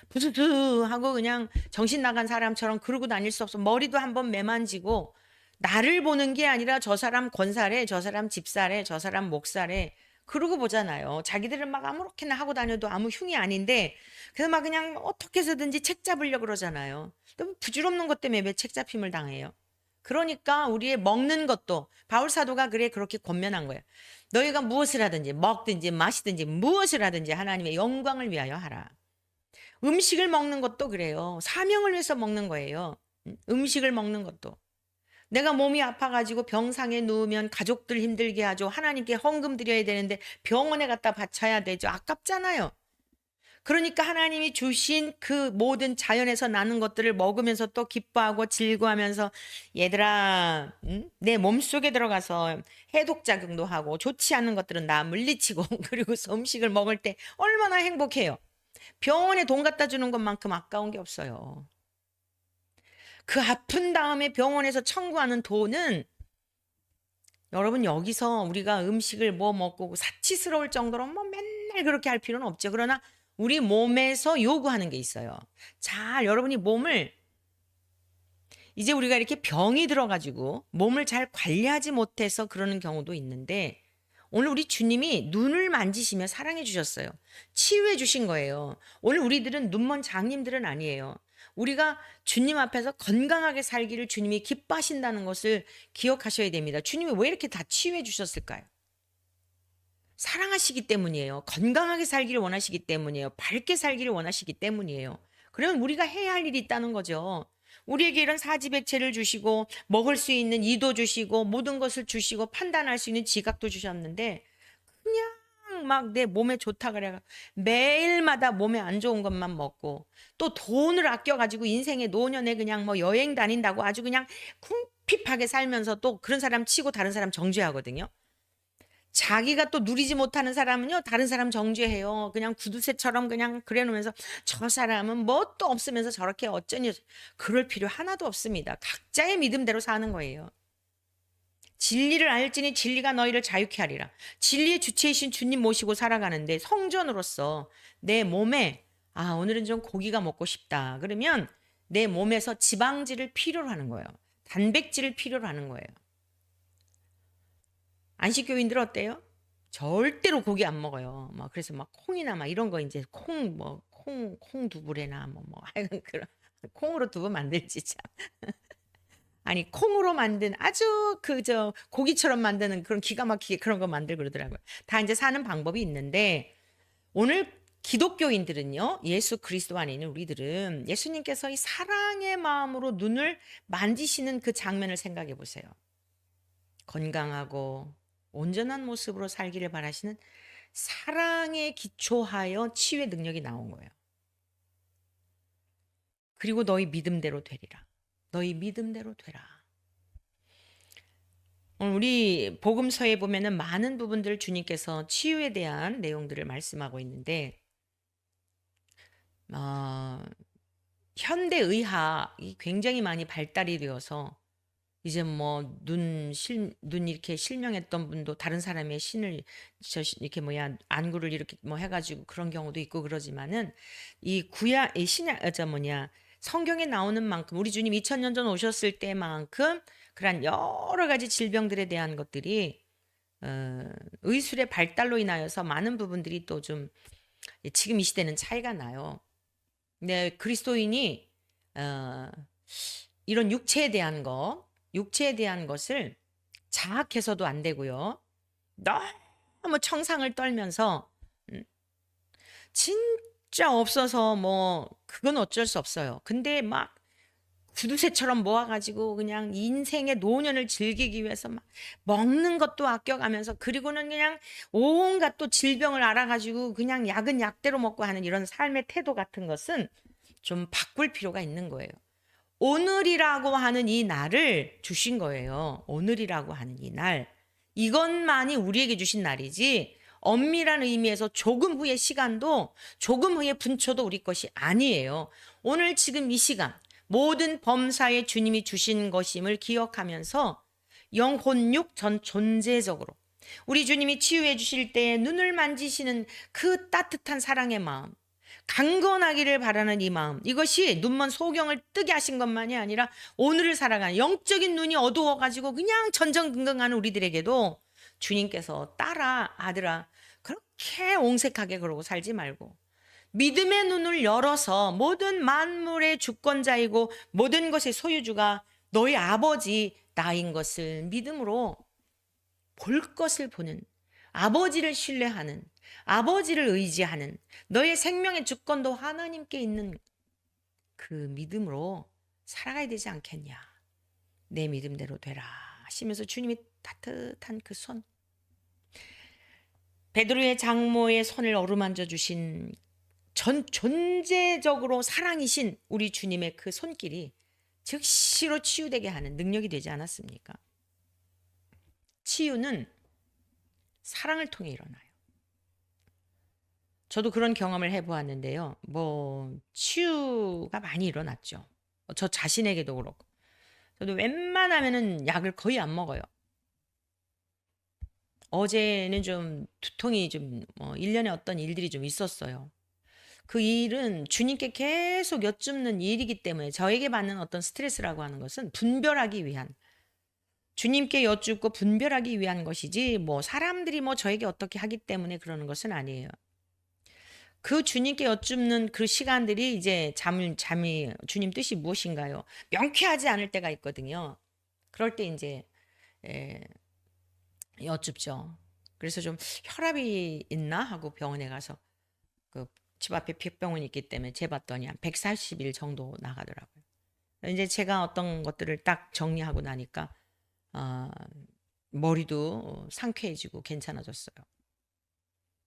부스스 하고 그냥 정신 나간 사람처럼 그러고 다닐 수 없어. 머리도 한번 매만지고 나를 보는 게 아니라 저 사람 권사래, 저 사람 집사래, 저 사람 목사래 그러고 보잖아요. 자기들은 막 아무렇게나 하고 다녀도 아무 흉이 아닌데 그래서 막 그냥 어떻게 해서든지 책 잡으려고 그러잖아요. 또 부질없는 것 때문에 왜 책 잡힘을 당해요? 그러니까 우리의 먹는 것도 바울 사도가 그렇게 권면한 거예요. 너희가 무엇을 하든지 먹든지 마시든지 무엇을 하든지 하나님의 영광을 위하여 하라. 음식을 먹는 것도 그래요. 사명을 위해서 먹는 거예요. 음식을 먹는 것도. 내가 몸이 아파가지고 병상에 누우면 가족들 힘들게 하죠. 하나님께 헌금 드려야 되는데 병원에 갖다 바쳐야 되죠. 아깝잖아요. 그러니까 하나님이 주신 그 모든 자연에서 나는 것들을 먹으면서 또 기뻐하고 즐거워하면서 얘들아, 내 몸속에 들어가서 해독작용도 하고 좋지 않은 것들은 다 물리치고 그리고 음식을 먹을 때 얼마나 행복해요. 병원에 돈 갖다 주는 것만큼 아까운 게 없어요. 그 아픈 다음에 병원에서 청구하는 돈은 여러분 여기서 우리가 음식을 뭐 먹고 사치스러울 정도로 뭐 맨날 그렇게 할 필요는 없죠. 그러나 우리 몸에서 요구하는 게 있어요. 잘 여러분이 몸을 이제 우리가 이렇게 병이 들어가지고 몸을 잘 관리하지 못해서 그러는 경우도 있는데 오늘 우리 주님이 눈을 만지시며 사랑해 주셨어요. 치유해 주신 거예요. 오늘 우리들은 눈먼 장님들은 아니에요. 우리가 주님 앞에서 건강하게 살기를 주님이 기뻐하신다는 것을 기억하셔야 됩니다. 주님이 왜 이렇게 다 치유해 주셨을까요? 사랑하시기 때문이에요. 건강하게 살기를 원하시기 때문이에요. 밝게 살기를 원하시기 때문이에요. 그러면 우리가 해야 할 일이 있다는 거죠. 우리에게 이런 사지백체를 주시고 먹을 수 있는 이도 주시고 모든 것을 주시고 판단할 수 있는 지각도 주셨는데 그냥 막 내 몸에 좋다 그래가 매일마다 몸에 안 좋은 것만 먹고 또 돈을 아껴가지고 인생의 노년에 그냥 뭐 여행 다닌다고 아주 그냥 궁핍하게 살면서 또 그런 사람 치고 다른 사람 정죄하거든요. 자기가 또 누리지 못하는 사람은요, 다른 사람 정죄해요. 그냥 구두쇠처럼 그냥 그래 놓으면서 저 사람은 뭐 또 없으면서 저렇게 어쩌니. 그럴 필요 하나도 없습니다. 각자의 믿음대로 사는 거예요. 진리를 알지니 진리가 너희를 자유케 하리라. 진리의 주체이신 주님 모시고 살아가는데 성전으로서 내 몸에 오늘은 좀 고기가 먹고 싶다. 그러면 내 몸에서 지방질을 필요로 하는 거예요. 단백질을 필요로 하는 거예요. 안식교인들 어때요? 절대로 고기 안 먹어요. 막 그래서 막 콩이나 막 이런 거 이제 콩 두부래나 하여간 그런 콩으로 두부 만들지 참. 아니 콩으로 만든 아주 그저 고기처럼 만드는 그런 기가 막히게 그런 거 만들고 그러더라고요. 다 이제 사는 방법이 있는데 오늘 기독교인들은요. 예수 그리스도 안에 있는 우리들은 예수님께서 이 사랑의 마음으로 눈을 만지시는 그 장면을 생각해 보세요. 건강하고 온전한 모습으로 살기를 바라시는 사랑에 기초하여 치유의 능력이 나온 거예요. 그리고 너희 믿음대로 되리라. 너희 믿음대로 되라. 오늘 우리 복음서에 보면은 많은 부분들 주님께서 치유에 대한 내용들을 말씀하고 있는데 현대 의학이 굉장히 많이 발달이 되어서 이제 뭐 눈 이렇게 실명했던 분도 다른 사람의 신을 이렇게 안구를 이렇게 뭐 해가지고 그런 경우도 있고 그러지만은 이 신약 성경에 나오는 만큼 우리 주님 2000년 전 오셨을 때만큼 그런 여러 가지 질병들에 대한 것들이 의술의 발달로 인하여서 많은 부분들이 또 좀 지금 이 시대는 차이가 나요. 근데 그리스도인이 이런 육체에 대한 것을 자학해서도 안 되고요. 너무 청상을 떨면서 진짜 없어서 뭐 그건 어쩔 수 없어요. 근데 막 구두쇠처럼 모아가지고 그냥 인생의 노년을 즐기기 위해서 막 먹는 것도 아껴가면서 그리고는 그냥 온갖 또 질병을 알아가지고 그냥 약은 약대로 먹고 하는 이런 삶의 태도 같은 것은 좀 바꿀 필요가 있는 거예요. 오늘이라고 하는 이 날을 주신 거예요. 오늘이라고 하는 이 날. 이것만이 우리에게 주신 날이지 엄밀한 의미에서 조금 후의 시간도 조금 후의 분초도 우리 것이 아니에요. 오늘 지금 이 시간 모든 범사에 주님이 주신 것임을 기억하면서 영혼육 전 존재적으로 우리 주님이 치유해 주실 때 눈을 만지시는 그 따뜻한 사랑의 마음 강건하기를 바라는 이 마음 이것이 눈먼 소경을 뜨게 하신 것만이 아니라 오늘을 살아가는 영적인 눈이 어두워가지고 그냥 전전긍긍하는 우리들에게도 주님께서 딸아 아들아 그렇게 옹색하게 그러고 살지 말고 믿음의 눈을 열어서 모든 만물의 주권자이고 모든 것의 소유주가 너희 아버지 나인 것을 믿음으로 볼 것을 보는 아버지를 신뢰하는 아버지를 의지하는 너의 생명의 주권도 하나님께 있는 그 믿음으로 살아가야 되지 않겠냐. 내 믿음대로 되라 하시면서 주님이 따뜻한 그 손, 베드로의 장모의 손을 어루만져 주신 전 존재적으로 사랑이신 우리 주님의 그 손길이 즉시로 치유되게 하는 능력이 되지 않았습니까? 치유는 사랑을 통해 일어나요. 저도 그런 경험을 해보았는데요. 치유가 많이 일어났죠. 저 자신에게도 그렇고. 저도 웬만하면은 약을 거의 안 먹어요. 어제는 좀 두통이 1년에 어떤 일들이 좀 있었어요. 그 일은 주님께 계속 여쭙는 일이기 때문에 저에게 받는 어떤 스트레스라고 하는 것은 분별하기 위한, 주님께 여쭙고 분별하기 위한 것이지 사람들이 저에게 어떻게 하기 때문에 그러는 것은 아니에요. 그 주님께 여쭙는 그 시간들이 이제 잠이 주님 뜻이 무엇인가요? 명쾌하지 않을 때가 있거든요. 그럴 때 이제 여쭙죠. 그래서 좀 혈압이 있나 하고 병원에 가서 그 집 앞에 폐병원이 있기 때문에 재봤더니 한 140일 정도 나가더라고요. 이제 제가 어떤 것들을 딱 정리하고 나니까 머리도 상쾌해지고 괜찮아졌어요.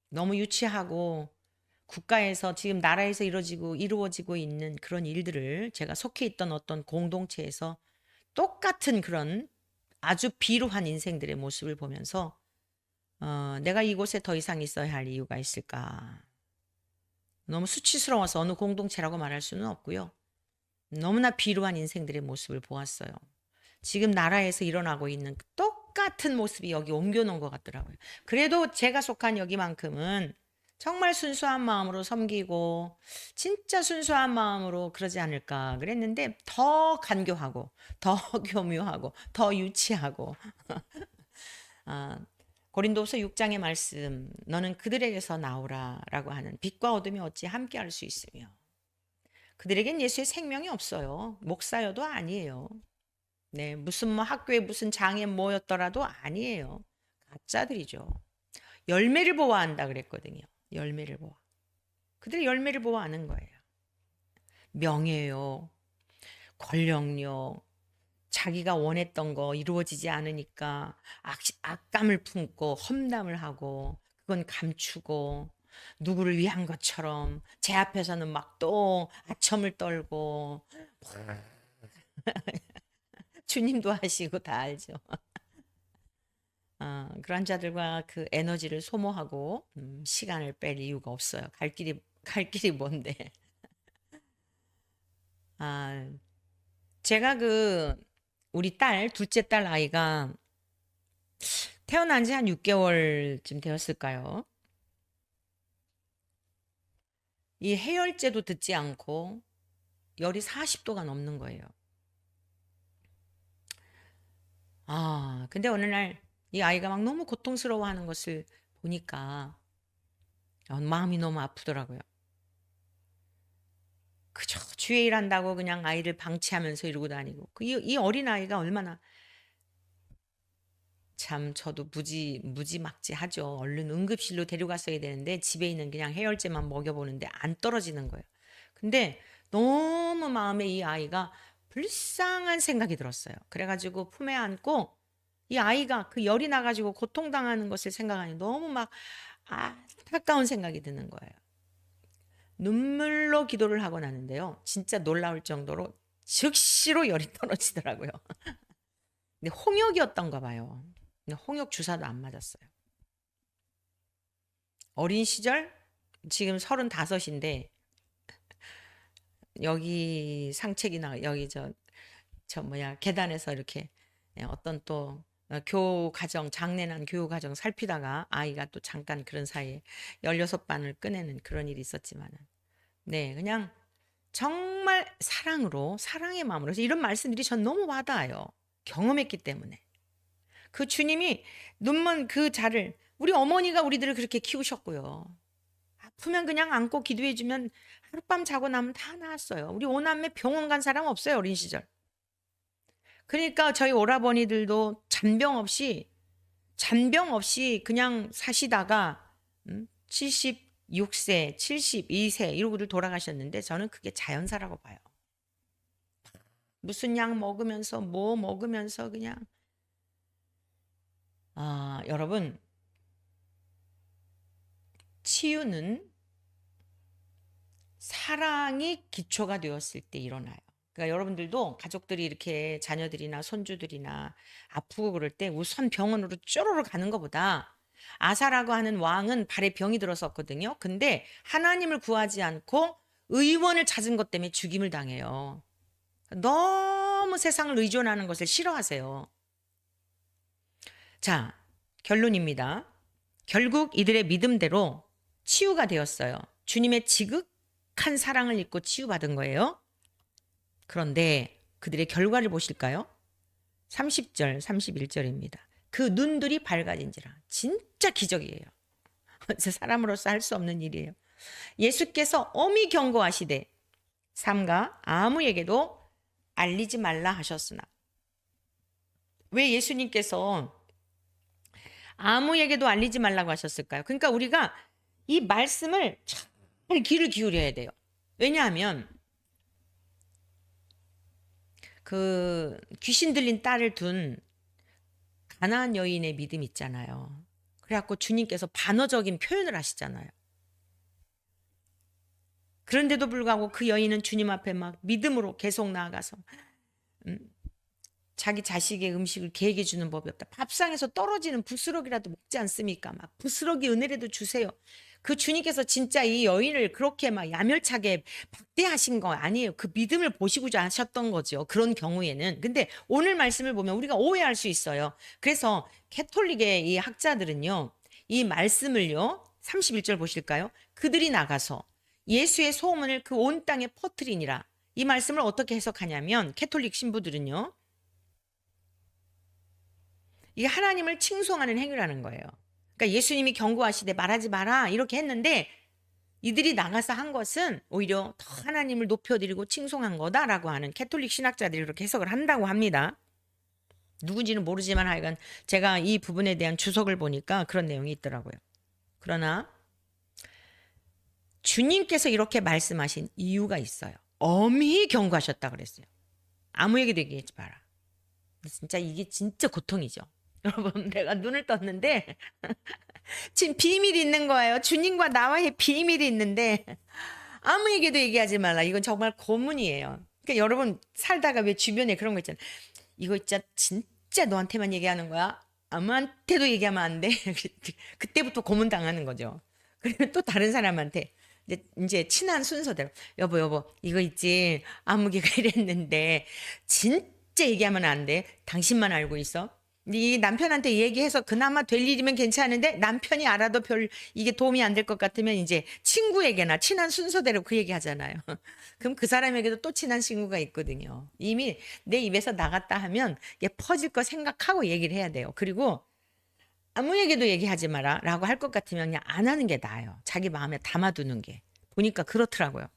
너무 유치하고 국가에서 지금 나라에서 이루어지고 있는 그런 일들을 제가 속해 있던 어떤 공동체에서 똑같은 그런 아주 비루한 인생들의 모습을 보면서 내가 이곳에 더 이상 있어야 할 이유가 있을까? 너무 수치스러워서 어느 공동체라고 말할 수는 없고요. 너무나 비루한 인생들의 모습을 보았어요. 지금 나라에서 일어나고 있는 똑같은 모습이 여기 옮겨놓은 것 같더라고요. 그래도 제가 속한 여기만큼은 정말 순수한 마음으로 섬기고 진짜 순수한 마음으로 그러지 않을까 그랬는데 더 간교하고 더 교묘하고 더 유치하고 아, 고린도후서 6장의 말씀, 너는 그들에게서 나오라라고 하는, 빛과 어둠이 어찌 함께할 수 있으며 그들에겐 예수의 생명이 없어요. 목사여도 아니에요. 네, 무슨 학교에 무슨 장에 모였더라도 아니에요. 가짜들이죠. 열매를 보아한다 그랬거든요. 열매를 보아. 그들의 열매를 보아하는 거예요. 명예요, 권력력, 자기가 원했던 거 이루어지지 않으니까 악감을 품고 험담을 하고 그건 감추고 누구를 위한 것처럼 제 앞에서는 막 또 아첨을 떨고 주님도 하시고 다 알죠. 그런 자들과 그 에너지를 소모하고 시간을 뺄 이유가 없어요. 갈 길이 뭔데. 아, 제가 우리 둘째 딸 아이가 태어난 지 한 6개월쯤 되었을까요? 이 해열제도 듣지 않고 열이 40도가 넘는 거예요. 근데 어느 날 이 아이가 막 너무 고통스러워하는 것을 보니까 마음이 너무 아프더라고요. 그저 주의 일한다고 그냥 아이를 방치하면서 이러고 다니고 이 어린 아이가 얼마나 참 저도 무지막지하죠. 얼른 응급실로 데려갔어야 되는데 집에 있는 그냥 해열제만 먹여보는데 안 떨어지는 거예요. 근데 너무 마음에 이 아이가 불쌍한 생각이 들었어요. 그래가지고 품에 안고 이 아이가 그 열이 나가지고 고통당하는 것을 생각하니 너무 막 안타까운 생각이 드는 거예요. 눈물로 기도를 하고 나는데요. 진짜 놀라울 정도로 즉시로 열이 떨어지더라고요. 근데 홍역이었던가 봐요. 근데 홍역 주사도 안 맞았어요. 어린 시절 지금 35인데 여기 상책이나 여기 계단에서 이렇게 어떤 또 교가정 장례난 교가정 살피다가 아이가 또 잠깐 그런 사이에 16반을 꺼내는 그런 일이 있었지만은 네, 그냥 정말 사랑의 마음으로 이런 말씀들이 전 너무 와닿아요. 경험했기 때문에. 그 주님이 눈먼 그 자를 우리 어머니가 우리들을 그렇게 키우셨고요. 아프면 그냥 안고 기도해주면 하룻밤 자고 나면 다 나았어요. 우리 오남매 병원 간 사람 없어요, 어린 시절. 그러니까 저희 오라버니들도 잔병 없이 그냥 사시다가 76세, 72세 이러고들 돌아가셨는데 저는 그게 자연사라고 봐요. 무슨 약 먹으면서 뭐 먹으면서 그냥 여러분 치유는 사랑이 기초가 되었을 때 일어나요. 그러니까 여러분들도 가족들이 이렇게 자녀들이나 손주들이나 아프고 그럴 때 우선 병원으로 쪼르르 가는 것보다 아사라고 하는 왕은 발에 병이 들었었거든요. 근데 하나님을 구하지 않고 의원을 찾은 것 때문에 죽임을 당해요. 너무 세상을 의존하는 것을 싫어하세요. 자, 결론입니다. 결국 이들의 믿음대로 치유가 되었어요. 주님의 지극한 사랑을 입고 치유받은 거예요. 그런데 그들의 결과를 보실까요? 30절, 31절입니다. 그 눈들이 밝아진지라. 진짜 기적이에요. 사람으로서 할 수 없는 일이에요. 예수께서 엄히 경고하시되 삼가 아무에게도 알리지 말라 하셨으나. 왜 예수님께서 아무에게도 알리지 말라고 하셨을까요? 그러니까 우리가 이 말씀을 잘 귀를 기울여야 돼요. 왜냐하면 그 귀신 들린 딸을 둔 가나안 여인의 믿음 있잖아요. 그래갖고 주님께서 반어적인 표현을 하시잖아요. 그런데도 불구하고 그 여인은 주님 앞에 막 믿음으로 계속 나아가서 자기 자식의 음식을 개에게 주는 법이 없다. 밥상에서 떨어지는 부스러기라도 먹지 않습니까? 막 부스러기 은혜라도 주세요. 그 주님께서 진짜 이 여인을 그렇게 막 야멸차게 박대하신 거 아니에요. 그 믿음을 보시고자 하셨던 거죠. 그런 경우에는. 근데 오늘 말씀을 보면 우리가 오해할 수 있어요. 그래서 캐톨릭의 이 학자들은요. 이 말씀을요. 31절 보실까요? 그들이 나가서 예수의 소문을 그 온 땅에 퍼뜨리니라. 이 말씀을 어떻게 해석하냐면 캐톨릭 신부들은요. 이게 하나님을 칭송하는 행위라는 거예요. 그러니까 예수님이 경고하시되 말하지 마라 이렇게 했는데 이들이 나가서 한 것은 오히려 더 하나님을 높여드리고 칭송한 거다라고 하는 캐톨릭 신학자들이 그렇게 해석을 한다고 합니다. 누군지는 모르지만 하여간 제가 이 부분에 대한 주석을 보니까 그런 내용이 있더라고요. 그러나 주님께서 이렇게 말씀하신 이유가 있어요. 엄히 경고하셨다 그랬어요. 아무에게도 얘기하지 마라. 진짜 이게 진짜 고통이죠. 여러분 내가 눈을 떴는데 지금 비밀이 있는 거예요. 주님과 나와의 비밀이 있는데 아무에게도 얘기하지 말라. 이건 정말 고문이에요. 그러니까 여러분 살다가 왜 주변에 그런 거 있잖아요. 이거 진짜 너한테만 얘기하는 거야. 아무한테도 얘기하면 안 돼. 그때부터 고문 당하는 거죠. 그러면 또 다른 사람한테 이제 친한 순서대로 여보 이거 있지 아무개가 이랬는데 진짜 얘기하면 안 돼. 당신만 알고 있어. 네 남편한테 얘기해서 그나마 될 일이면 괜찮은데 남편이 알아도 별 이게 도움이 안 될 것 같으면 이제 친구에게나 친한 순서대로 그 얘기 하잖아요. 그럼 그 사람에게도 또 친한 친구가 있거든요. 이미 내 입에서 나갔다 하면 이게 퍼질 거 생각하고 얘기를 해야 돼요. 그리고 아무에게도 얘기하지 마라 라고 할 것 같으면 그냥 안 하는 게 나아요. 자기 마음에 담아두는 게. 보니까 그렇더라고요.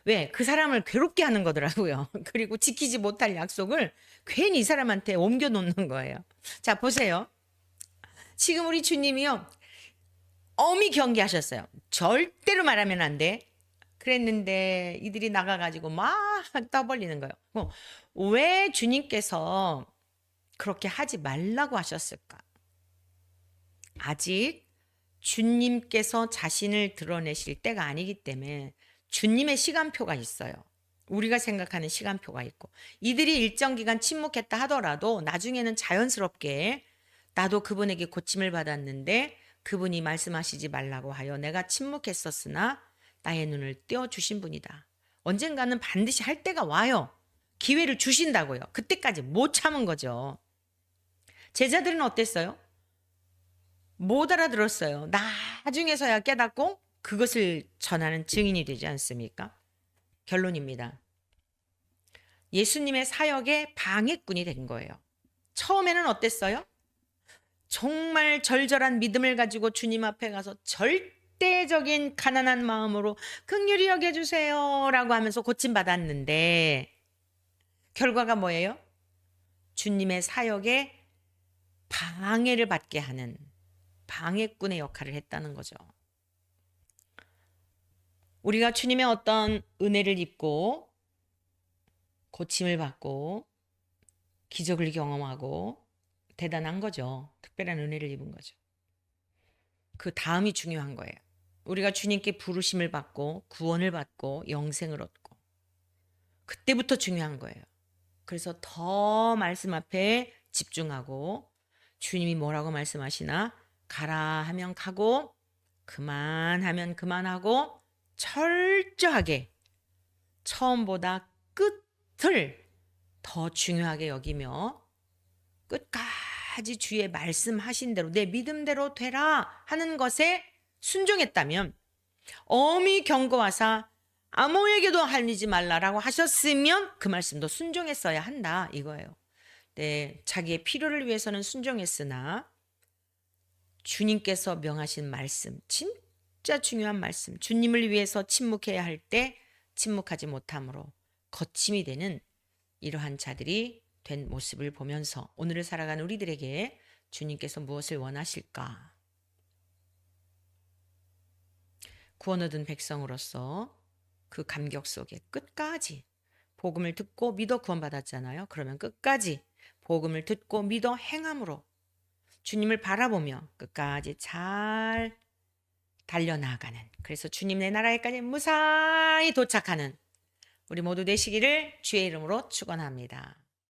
왜? 그 사람을 괴롭게 하는 거더라고요. 그리고 지키지 못할 약속을 괜히 이 사람한테 옮겨 놓는 거예요. 자, 보세요. 지금 우리 주님이요. 엄히 경계하셨어요. 절대로 말하면 안 돼. 그랬는데 이들이 나가가지고 막 떠벌리는 거예요. 왜 주님께서 그렇게 하지 말라고 하셨을까? 아직 주님께서 자신을 드러내실 때가 아니기 때문에 주님의 시간표가 있어요. 우리가 생각하는 시간표가 있고 이들이 일정 기간 침묵했다 하더라도 나중에는 자연스럽게 나도 그분에게 고침을 받았는데 그분이 말씀하시지 말라고 하여 내가 침묵했었으나 나의 눈을 떼어주신 분이다. 언젠가는 반드시 할 때가 와요. 기회를 주신다고요. 그때까지 못 참은 거죠. 제자들은 어땠어요? 못 알아들었어요. 나중에서야 깨닫고 그것을 전하는 증인이 되지 않습니까? 결론입니다. 예수님의 사역의 방해꾼이 된 거예요. 처음에는 어땠어요? 정말 절절한 믿음을 가지고 주님 앞에 가서 절대적인 가난한 마음으로 긍휼히 여겨주세요 라고 하면서 고침받았는데 결과가 뭐예요? 주님의 사역에 방해를 받게 하는 방해꾼의 역할을 했다는 거죠. 우리가 주님의 어떤 은혜를 입고 고침을 받고 기적을 경험하고 대단한 거죠. 특별한 은혜를 입은 거죠. 그 다음이 중요한 거예요. 우리가 주님께 부르심을 받고 구원을 받고 영생을 얻고 그때부터 중요한 거예요. 그래서 더 말씀 앞에 집중하고 주님이 뭐라고 말씀하시나 가라 하면 가고 그만하면 그만하고 철저하게 처음보다 끝을 더 중요하게 여기며 끝까지 주의 말씀하신 대로 내 믿음대로 되라 하는 것에 순종했다면 엄히 경고하사 아무에게도 알리지 말라라고 하셨으면 그 말씀도 순종했어야 한다 이거예요. 네, 자기의 필요를 위해서는 순종했으나 주님께서 명하신 말씀, 진짜 중요한 말씀, 주님을 위해서 침묵해야 할 때 침묵하지 못함으로 거침이 되는 이러한 자들이 된 모습을 보면서 오늘을 살아가는 우리들에게 주님께서 무엇을 원하실까? 구원 얻은 백성으로서 그 감격 속에 끝까지 복음을 듣고 믿어 구원받았잖아요. 그러면 끝까지 복음을 듣고 믿어 행함으로 주님을 바라보며 끝까지 잘 달려나가는, 그래서 주님 내 나라에까지 무사히 도착하는 우리 모두 되시기를 주의 이름으로 축원합니다.